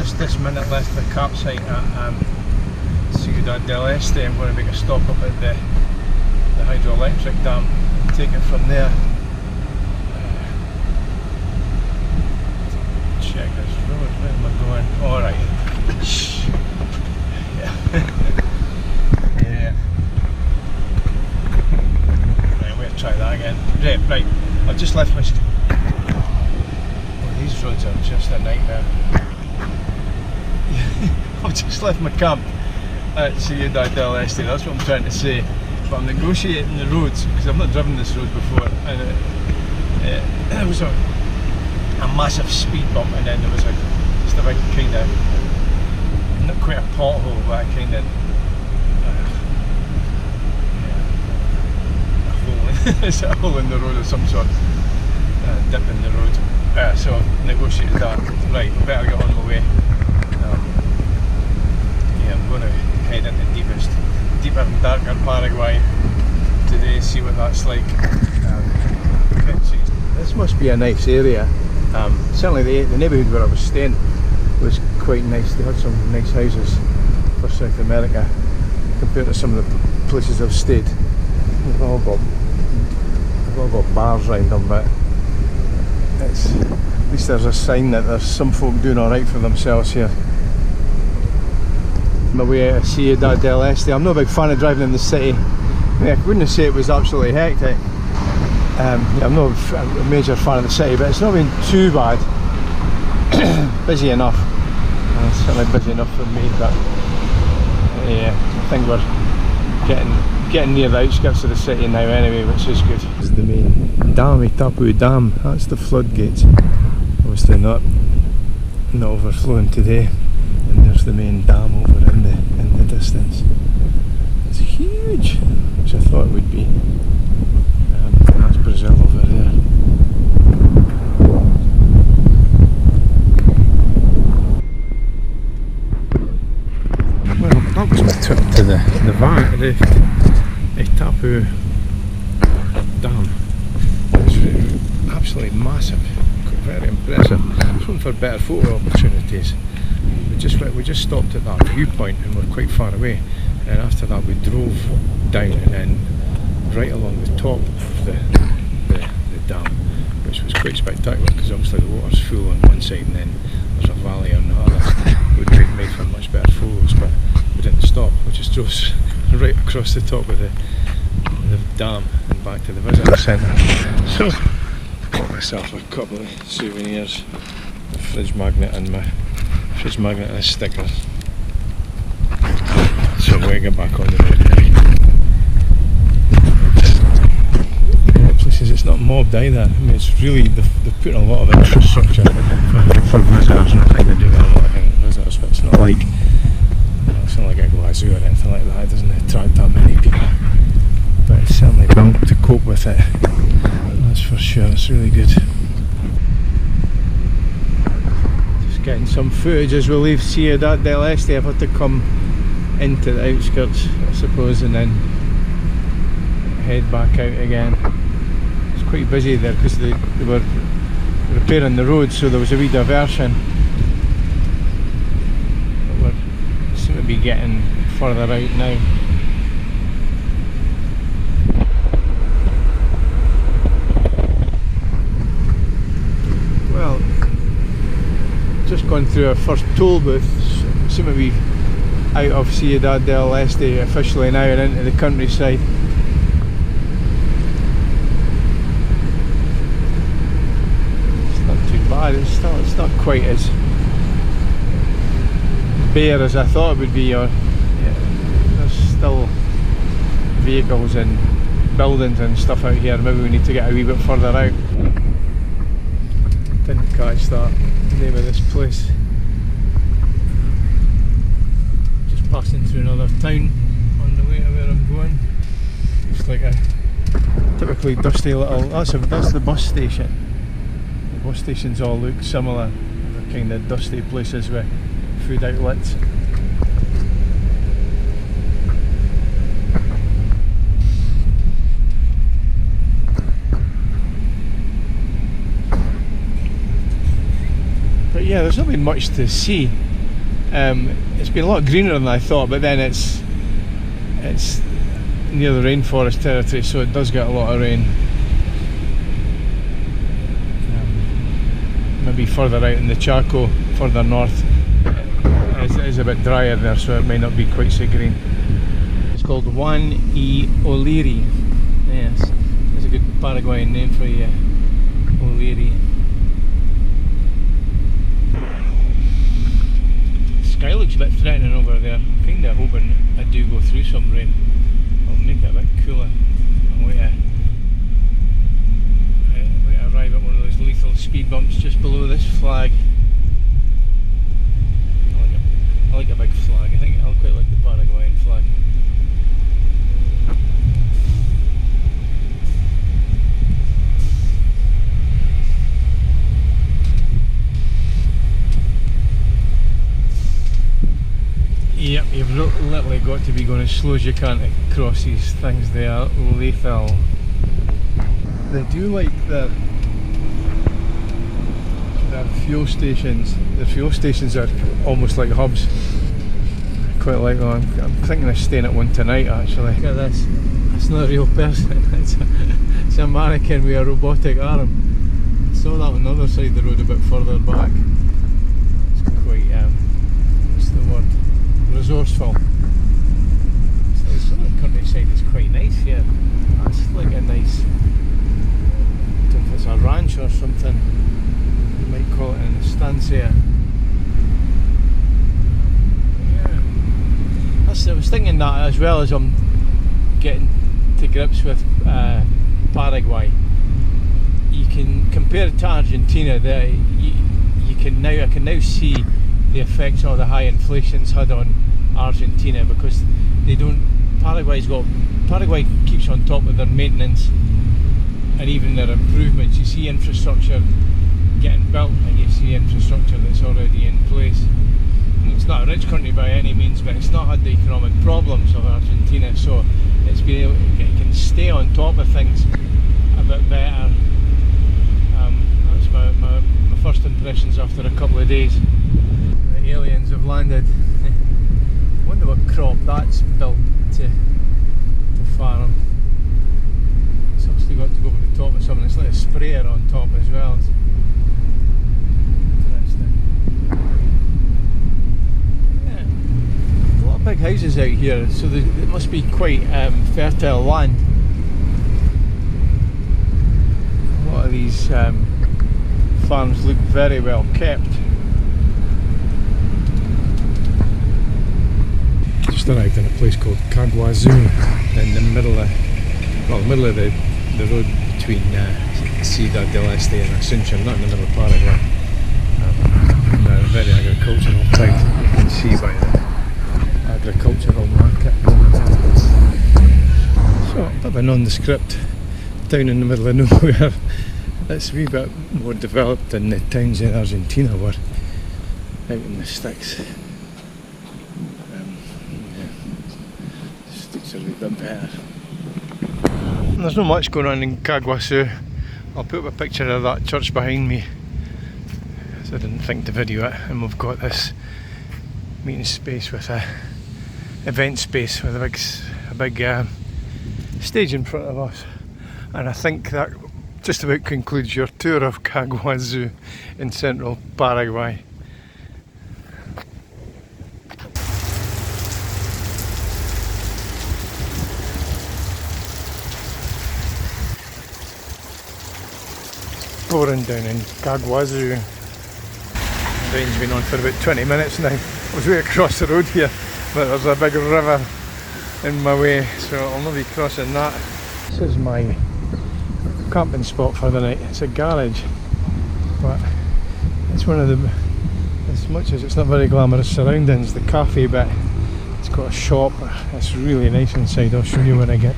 just this minute left the campsite at Ciudad del Este. I'm going to make a stop up at the hydroelectric dam and take it from there. Check this road, where am I going? Alright. Yeah. Yeah. Right, we'll try that again. Right, I've just left my... Oh, these roads are just a nightmare. I've just left my camp at Ciudad del Este, that's what I'm trying to say. But I'm negotiating the roads, because I've not driven this road before, and it was a massive speed bump, and then there was just a big kind of, not quite a pothole, but a kind of it's a hole in the road of some sort, dip in the road. So I've negotiated that. Right, I better get on my way. Yeah, I'm going to head into deeper and darker Paraguay today, see what that's like. This must be a nice area. Certainly the neighbourhood where I was staying was quite nice. They had some nice houses for South America compared to some of the places I've stayed. They've all got bars around them, but at least there's a sign that there's some folk doing alright for themselves here. My way out of Ciudad del Este. I'm not a big fan of driving in the city. I mean, I wouldn't say it was absolutely hectic. Yeah, I'm not a major fan of the city, but it's not been too bad. Busy enough. Certainly busy enough for me, but yeah, I think we're getting near the outskirts of the city now anyway, which is good. This is the main dam, Caaguazu Dam. That's the floodgates. Obviously not overflowing today. And there's the main dam over in the distance. It's huge, which I thought it would be. That's Brazil over there. Well, that was my trip to the Caaguazu Dam. It's absolutely massive, very impressive. Looking for better photo opportunities. We just stopped at that viewpoint and we're quite far away, and after that we drove down and then right along the top of the dam, which was quite spectacular because obviously the water's full on one side and then there's a valley on the other. Would make for much better photos, but we didn't stop. We just drove right across the top of the dam and back to the visitor centre. So got myself a couple of souvenirs, a fridge magnet and my fridge magnet and a sticker. So we're going back on the road now. Places it's not mobbed either. I mean, it's really they've put in a lot of infrastructure for visitors, and I think they do a lot of things for visitors, but it's not like Caaguazu or anything like that. It doesn't attract that many people, but it's certainly built to cope with it. That's for sure. It's really good. Getting some footage as we leave Ciudad del Este. I've had to come into the outskirts, I suppose, and then head back out again. It's quite busy there because they were repairing the road, so there was a wee diversion. But we seem to be getting further out now. Well, just gone through our first toll booth. Seem to be out of Ciudad del Este officially now and into the countryside. It's not too bad. It's not quite as bare as I thought it would be. Or there's still vehicles and buildings and stuff out here. Maybe we need to get a wee bit further out. Didn't catch that name of this place. Just passing through another town on the way to where I'm going. It's like a typically dusty little. That's the bus station. The bus stations all look similar. They're kind of dusty places with food outlets. But yeah, there's not been much to see. It's been a lot greener than I thought, but then it's near the rainforest territory, so it does get a lot of rain. Maybe further out in the Chaco, further north, it is a bit drier there, so it may not be quite so green. It's called Juan y Oliri. Yes, it's a good Paraguayan name for you, Oliri. Sky looks a bit threatening over there. I'm kind of hoping I do go through some rain. I'll make it a bit cooler. I'll wait to arrive at one of those lethal speed bumps just below this flag. I like a big flag. I think I'll quite like the Paraguayan flag. Yep, you've literally got to be going as slow as you can to cross these things. They are lethal. They do like their fuel stations. The fuel stations are almost like hubs. I quite like them. I'm thinking of staying at one tonight actually. Look at this. That's not a real person. It's a mannequin with a robotic arm. I saw that on the other side of the road a bit further back. It's quite, what's the word? Resourceful. So the countryside is quite nice here. That's like a nice, I don't know if it's a ranch or something. You might call it an estancia. Yeah. I was thinking that as well as I'm getting to grips with Paraguay. You can compare it to Argentina. There, I can now see the effects of the high inflation's had on Argentina, because they don't. Paraguay keeps on top of their maintenance and even their improvements. You see infrastructure getting built, and you see infrastructure that's already in place. And it's not a rich country by any means, but it's not had the economic problems of Argentina, so it's been able, it can stay on top of things a bit better. That's my first impressions after a couple of days. The aliens have landed. I wonder what crop that's built to farm. It's obviously got to go over the top of something. It's like a sprayer on top as well. It's interesting. Yeah. A lot of big houses out here, so it must be quite fertile land. A lot of these farms look very well kept. Just arrived in a place called Caaguazu in the middle of the road between Ciudad del Este and Asuncion, not in the middle of Paraguay. A very agricultural town, you can see by the agricultural market. So, a bit of a nondescript town in the middle of nowhere. It's a wee bit more developed than the towns in Argentina were out in the sticks. It's a wee bit better. There's not much going on in Caaguazu. I'll put up a picture of that church behind me, so I didn't think to video it. And we've got this meeting space with a event space with a big stage in front of us. And I think that just about concludes your tour of Caaguazu in central Paraguay. Pouring down in Caaguazu. The rain's been on for about 20 minutes now. I was way across the road here, but there's a big river in my way, so I'll not be crossing that. This is my camping spot for the night. It's a garage, but it's one of the, as much as it's not very glamorous surroundings, the cafe bit, it's got a shop. It's really nice inside. I'll show you when I get.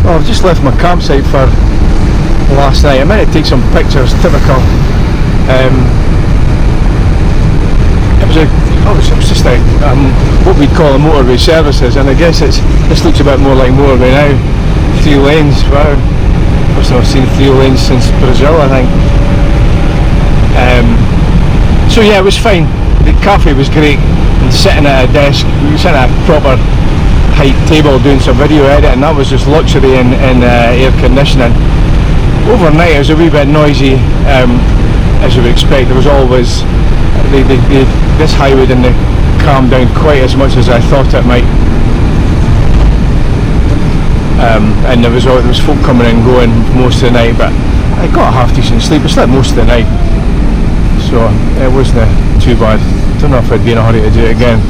Well, I've just left my campsite for last night. I meant to take some pictures, typical. It was just a what we'd call a motorway services, and I guess this looks a bit more like motorway now. 3 lanes, wow. First time I've seen 3 lanes since Brazil, I think. So yeah, it was fine. The cafe was great, and sitting at a desk, we were sitting at a proper height table doing some video editing, that was just luxury in air conditioning. Overnight it was a wee bit noisy, as you would expect. There was always, this highway didn't calm down quite as much as I thought it might. And there was folk coming and going most of the night, but I got a half decent sleep. I slept most of the night, so it wasn't too bad. Don't know if I'd be in a hurry to do it again,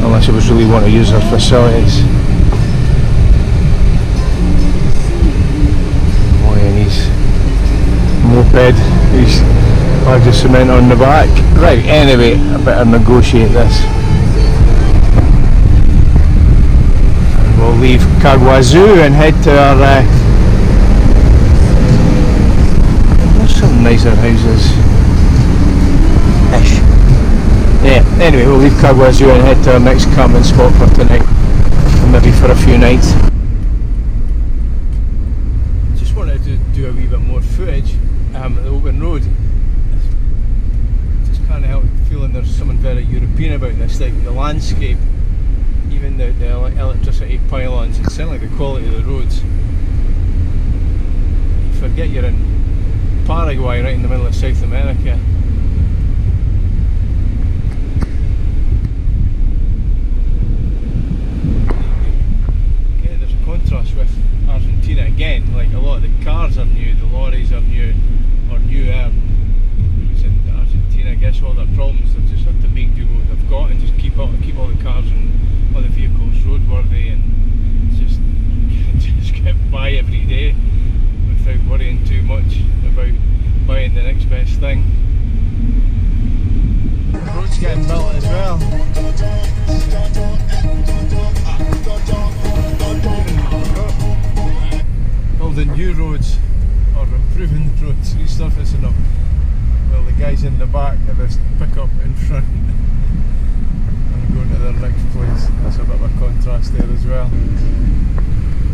unless I was really want to use their facilities. Boy, and his moped, he's bags of cement on the back. Right, anyway, I better negotiate this. We'll leave Caaguazu and head to our there's some nicer houses ish. Yeah, anyway, we'll leave Caaguazu and head to our next camping spot for tonight, and maybe for a few nights. Just wanted to do a wee bit more footage at the open road. Just can't help feeling there's something very European about this, like the landscape. Even the electricity pylons, and certainly the quality of the roads. You forget you're in Paraguay, right in the middle of South America. Okay, there's a contrast with Argentina again. Like, a lot of the cars are new, the lorries are new, or newer. Whereas in Argentina, I guess all their problems, they've just had to make do what they've got and just keep all the cars and all the vehicles roadworthy, and just get by every day without worrying too much about buying the next best thing. The road's getting built as well. Building new roads, or improving the roads, resurfacing them, while the guys in the back have this pickup in front. Going to their next place. That's a bit of a contrast there as well.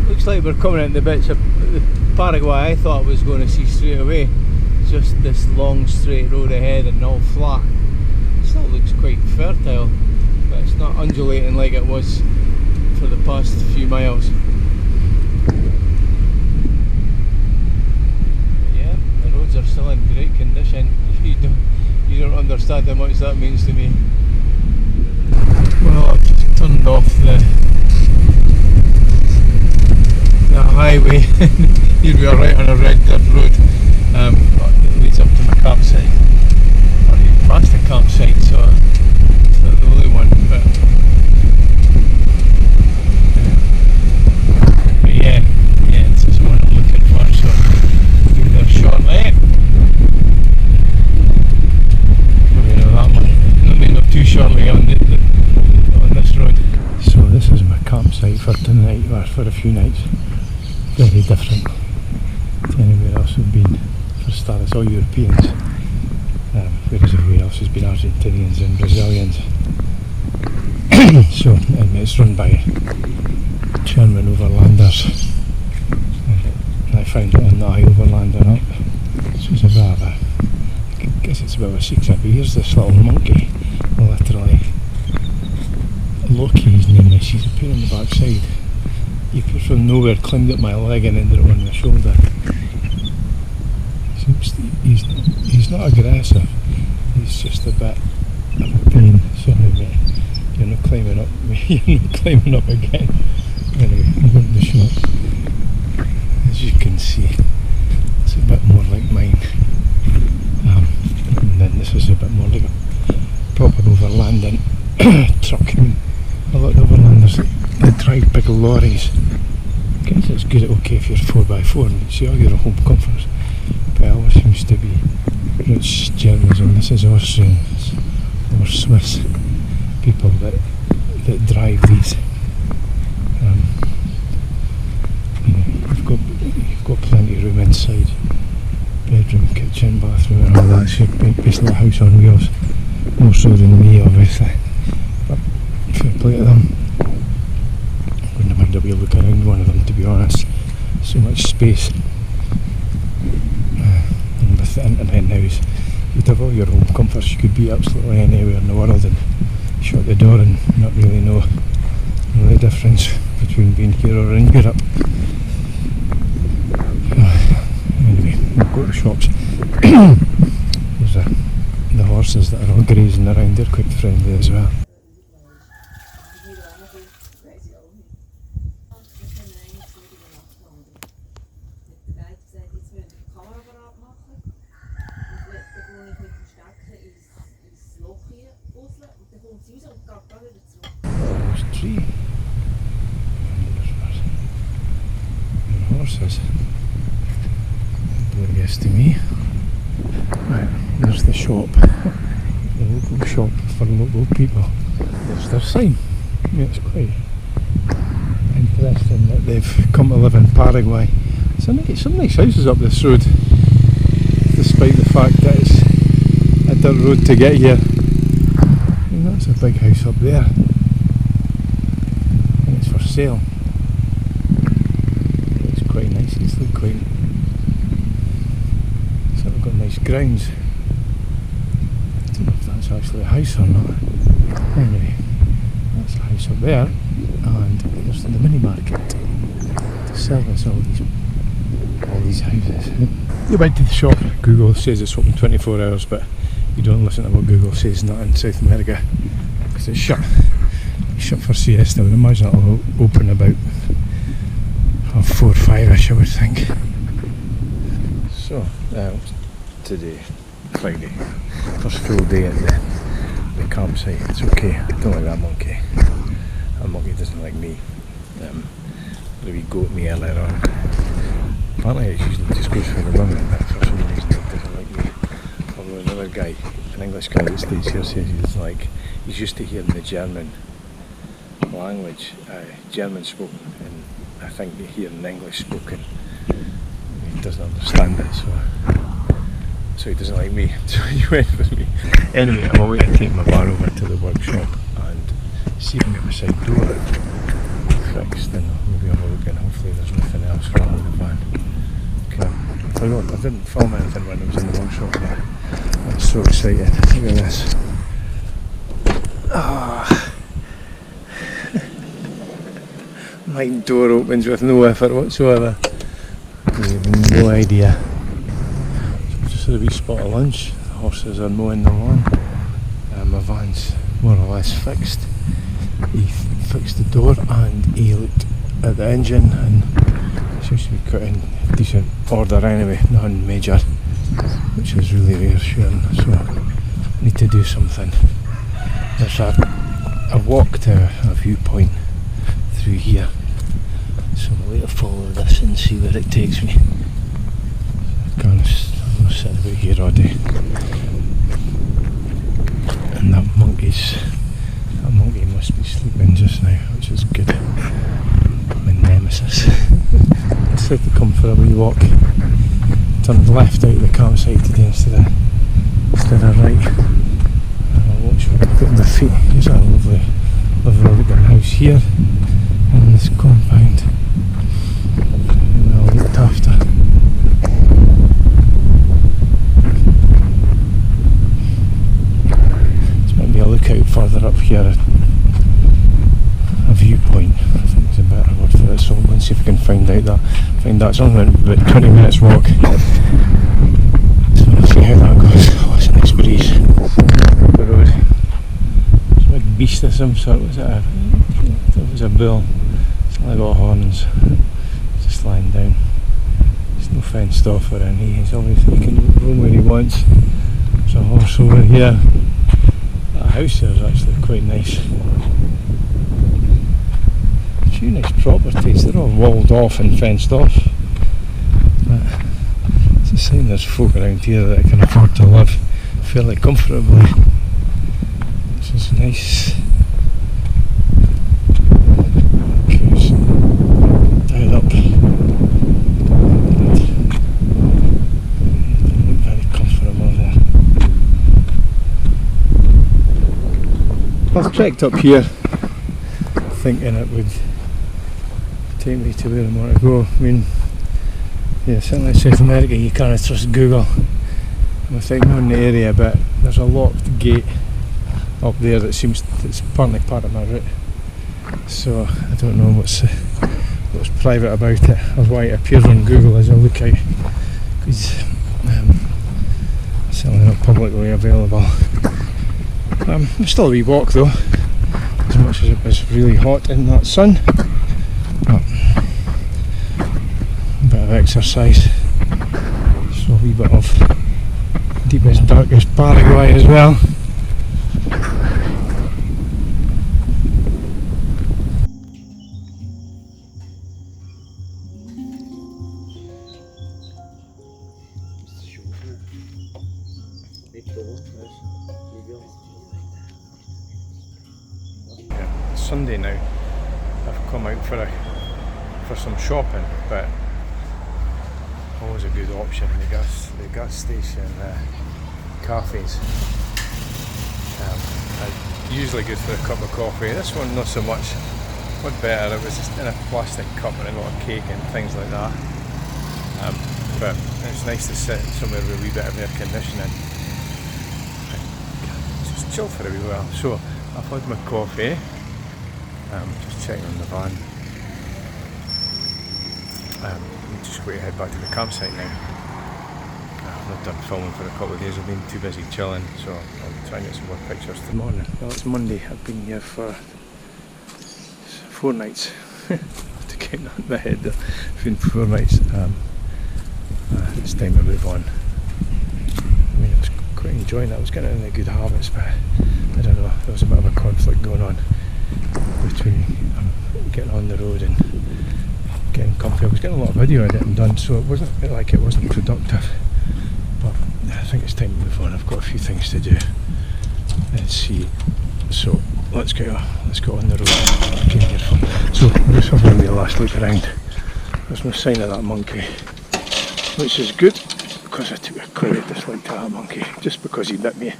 Looks like we're coming into the bits of the Paraguay I thought I was going to see straight away. Just this long straight road ahead and all flat. It still looks quite fertile, but it's not undulating like it was for the past few miles. But yeah, the roads are still in great condition. You don't understand how much that means to me. Well, I've just turned off the highway. Here we are, right on a red dirt road. It leads up to my campsite. Or even past the campsite, so it's not the only one. But yeah, this is what I'm looking for. So I'll be there shortly. Maybe not that one. Maybe not too shortly on this road. So this is my campsite for tonight, or for a few nights. Very different to anywhere else we've been. For a start, it's all Europeans, whereas everywhere else has been Argentinians and Brazilians. So it's run by German overlanders, and I found it on the overlander up. So it's a bit of a, I guess it's a bit of a secret, but here's this little monkey, literally. Loki, his name is. He's a pain on the backside. He appeared from nowhere, climbed up my leg and ended up on my shoulder. He's not aggressive. He's just a bit of a pain. Sorry mate, you're not climbing up. You're not climbing up again. Anyway, I'm going to the shop. As you can see, it's a bit more like mine. And then this is a bit more like a proper overlanding truck. A lot of overlanders that drive big lorries. I guess it's good, okay if you're 4x4 and you see all your home comforts, but it always seems to be rich Germans, and this is Austrians or Swiss people that drive these. You've got plenty of room inside, bedroom, kitchen, bathroom and all that, so basically a house on wheels, more so than me obviously. But space. And with the internet now, you'd have all your home comforts. You could be absolutely anywhere in the world and shut the door and not really know the difference between being here or in Europe. Anyway, we'll go to the shops. There's the horses that are all grazing around. They're quite friendly as well. Tree. And horses. I guess to me. Right, there's the shop. The local shop for local people. There's their sign. I mean, it's quite interesting that they've come to live in Paraguay. Some nice houses up this road, despite the fact that it's a dirt road to get here. And that's a big house up there. For sale. It's quite nice, it's look quite sort of got nice grounds. I don't know if that's actually a house or not. Anyway, that's a house up there, and there's the mini market to service all these houses. You went to the shop. Google says it's open 24 hours, but you don't listen to what Google says, not in South America, because it's shut for siesta. I would imagine it'll open about 4 or 5ish, I would think. So, today, Friday, first full day at the campsite. It's okay, I don't like that monkey. That monkey doesn't like me. The wee goat me earlier on. Apparently it usually just goes for the run, but for some reason it doesn't like me. Although another guy, an English guy that stays here, says he's used to hearing the German language, German spoken, and I think they hear in English spoken. He doesn't understand it, so he doesn't like me. So he went with me. Anyway, I'm away to take my bar over to the workshop and see if I can get my side door fixed, and maybe have a look, and hopefully there's nothing else wrong with the van. I didn't film anything when I was in the workshop, but I'm so excited. Look at this. My door opens with no effort whatsoever. I have no idea. So just had a wee spot of lunch. The horses are mowing the lawn. My van's more or less fixed. He fixed the door and he looked at the engine, and it seems to be quite in decent order anyway, nothing major, which is really reassuring. So I need to do something. There's a walk to a viewpoint through here, so I'm going to follow this and see where it takes me. I'm going to sit about here all day. And that monkey must be sleeping just now, which is good. My nemesis. I decided to come for a wee walk. Turned left out of the campsite today instead of right. I'll watch where I'm putting my feet. Here's a lovely looking house here in this compound. Well looked after. This might be a lookout further up here. A viewpoint, I think is a better word for it. So I'm going to see if I can find that. It's only about 20 minutes walk. So we'll see how that goes. Oh, it's a nice breeze. The road. It's a big beast of some sort. Was it it was a bull. It's only got horns. It's just lying down. It's no fenced off or anything. He can roam where he wants. There's a horse over here. That house there is actually quite nice. Few nice properties. They're all walled off and fenced off. But it's a sign there's folk around here that can afford to live fairly comfortably. This is nice. Okay, so dial up. Doesn't look very comfortable there. I've trekked up here thinking it would take me to where I want to go. I mean, Yeah, certainly in South America you can't trust Google. I think not in the area, but there's a locked gate up there that seems it's apparently part of my route. So I don't know what's private about it or why it appears on Google as I look out, because it's certainly not publicly available. Still a wee walk though, as much as it was really hot in that sun. But a bit of exercise. So a wee bit of deepest, darkest Paraguay as well. Yeah, it's Sunday now. I've come out for some shopping, but always a good option. The gas station cafes are usually good for a cup of coffee. This one not so much. What better? It was just in a plastic cup and I got a cake and things like that. But it's nice to sit somewhere with a wee bit of air conditioning. Just chill for a wee while. So I've had my coffee. Just checking on the van. I'm just going to head back to the campsite now. I've not done filming for a couple of days. I've been too busy chilling, so I'll try and get some more pictures. Good morning. Well, it's Monday. I've been here for 4 nights. To get that in my head, it's been 4 nights. It's time to move on. I mean, I was quite enjoying it. I was getting in the good habits, but I don't know. There was a bit of a conflict going on between getting on the road and getting comfy. I was getting a lot of video editing done, so it wasn't like it wasn't productive. But I think it's time to move on. I've got a few things to do and see. So let's go on the road. So I'm just having the last look around. There's no sign of that monkey, which is good because I took a clear dislike to that monkey just because he bit me.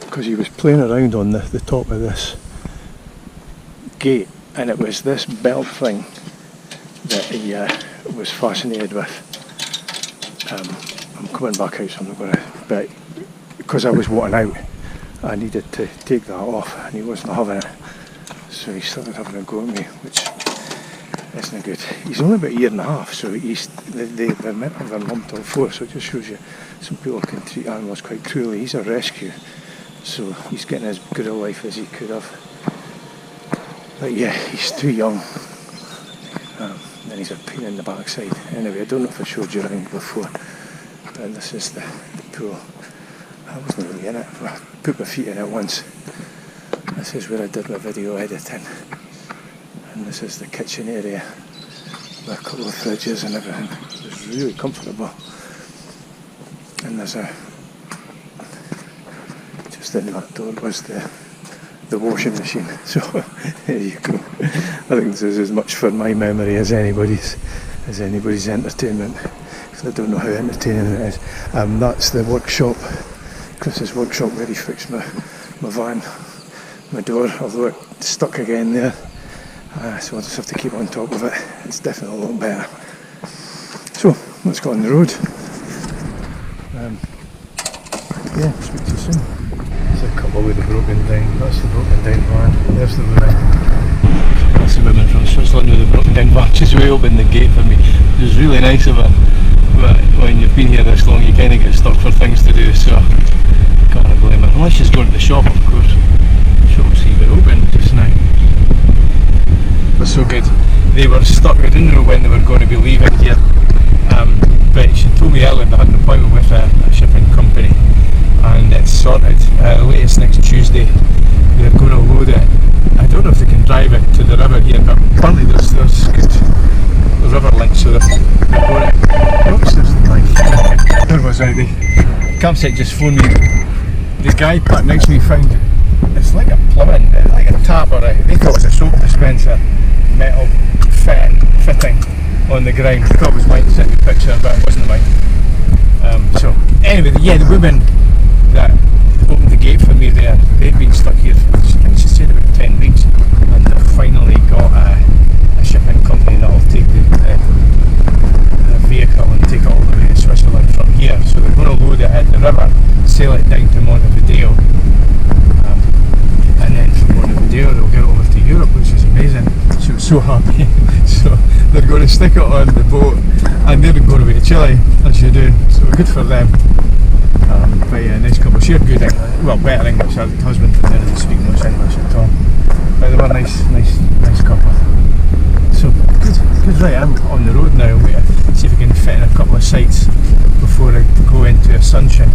Because he was playing around on the top of this gate, and it was this belt thing that he was fascinated with. I'm coming back out, so I'm not going to, but because I was wanting out, I needed to take that off, and he wasn't having it, so he started having a go at me, which isn't good. He's only about a year and a half, so they're meant to have been lumped all 4, so it just shows you some people can treat animals quite cruelly. He's a rescue, so he's getting as good a life as he could have. But yeah, he's too young, and he's a pain in the backside. Anyway, I don't know if I showed you around before, but this is the pool. I wasn't really in it, I put my feet in it once. This is where I did my video editing, and this is the kitchen area with a couple of fridges and everything. It's really comfortable, and there's just in that door was the washing machine, so there you go. I think this is as much for my memory as anybody's entertainment, because I don't know how entertaining it is. That's the workshop, Chris's workshop, where he fixed my van, my door, although it's stuck again there, so I'll just have to keep on top of it. It's definitely a lot better. So let's go on the road. Yeah, speak to you soon. There's a couple with the broken down. That's the broken down van. There's the woman. That's the woman from Switzerland with the broken down van. She's way opened the gate for me. It was really nice of her. But when you've been here this long, you kind of get stuck for things to do, so can't blame her. Unless she's going to the shop, of course. The shop's even open just now. But so good. They were stuck. I didn't know when they were going to be leaving here. But she told me earlier they had an appointment with a shipping company, and it's sorted. Latest next Tuesday they're going to load it. I don't know if they can drive it to the river here, but apparently there's good river links, so they're going to. Oops, there's the guy. There was the campsite just phoned me. The guy parked next to me found it's like a plumbing, like a tap, or they thought it was a soap dispenser, metal fitting on the ground. I thought it was mine. Sent me a picture, but it wasn't mine. So anyway, yeah, the women that opened the gate for me there, they've been stuck here for, I think she said, about 10 weeks, and they've finally got a shipping company that'll take so happy. So they're going to stick it on the boat and they're going away to Chile, as you do, so good for them. But yeah, nice couple. She had good English, well, better English. Her husband didn't speak much English at all, but they were nice couple. So good, right, I'm on the road now. Wait to see if we can fit in a couple of sites before I go into a sunshine.